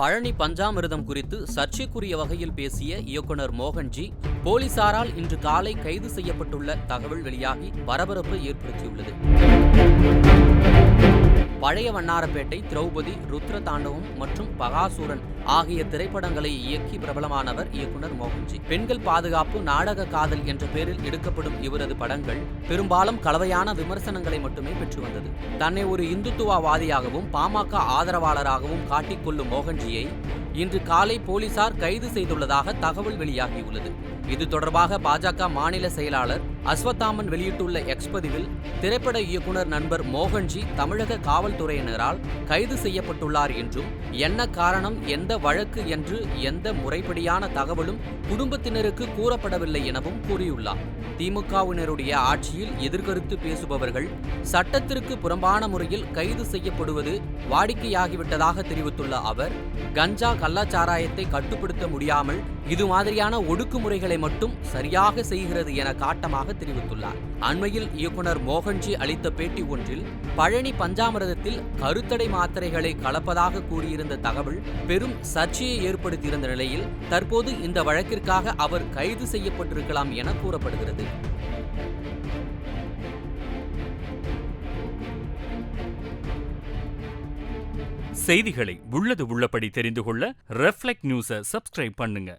பழனி பஞ்சாமிர்தம் குறித்து சர்ச்சைக்குரிய வகையில் பேசிய இயக்குனர் மோகன்ஜி போலீசாரால் இன்று காலை கைது செய்யப்பட்டுள்ள தகவல் வெளியாகி பரபரப்பை ஏற்படுத்தியுள்ளது. பழைய வண்ணாரப்பேட்டை, திரௌபதி, ருத்ர தாண்டவம் மற்றும் பகாசூரன் ஆகிய திரைப்படங்களை இயக்கி பிரபலமானவர் இயக்குனர் மோகன்ஜி. பெண்கள் பாதுகாப்பு, நாடக காதல் என்ற பெயரில் எடுக்கப்படும் இவரது படங்கள் பெரும்பாலும் கலவையான விமர்சனங்களை மட்டுமே பெற்று வந்தது. தன்னை ஒரு இந்துத்துவவாதியாகவும் பாமக ஆதரவாளராகவும் காட்டிக்கொள்ளும் மோகன்ஜியை இன்று காலை போலீசார் கைது செய்துள்ளதாக தகவல் வெளியாகியுள்ளது. இது தொடர்பாக பாஜக மாநில செயலாளர் அஸ்வத்தாமன் வெளியிட்டுள்ள எக்ஸ் பதிவில், திரைப்பட இயக்குனர் நண்பர் மோகன்ஜி தமிழக காவல்துறையினரால் கைது செய்யப்பட்டுள்ளார் என்றும், என்ன காரணம், எந்த வழக்கு என்று எந்த முறைப்படியான தகவலும் குடும்பத்தினருக்கு கூறப்படவில்லை எனவும் கூறியுள்ளார். திமுகவினருடைய ஆட்சியில் எதிர்கருத்து பேசுபவர்கள் சட்டத்திற்கு புறம்பான முறையில் கைது செய்யப்படுவது வாடிக்கையாகிவிட்டதாக தெரிவித்துள்ள அவர், கஞ்சா கள்ளச்சாராயத்தை கட்டுப்படுத்த முடியாமல் இது மாதிரியான ஒடுக்குமுறைகளை மட்டும் சரியாக செய்கிறது என காட்டமாக தெரிவித்துள்ளார். அண்மையில் இயக்குனர் மோகன்ஜி அளித்த பேட்டி ஒன்றில் பழனி பஞ்சாமிர்தத்தில் கருத்தடை மாத்திரைகளை கலப்பதாக கூறியிருந்த தகவல் பெரும் சர்ச்சையை ஏற்படுத்தியிருந்த நிலையில் தற்போது இந்த வழக்கிற்காக அவர் கைது செய்யப்பட்டிருக்கலாம் என கூறப்படுகிறது. செய்திகளை உள்ளது உள்ளபடி தெரிந்து கொள்ள ரெஃப்ளெக்ட் நியூஸை சப்ஸ்கிரைப் பண்ணுங்க.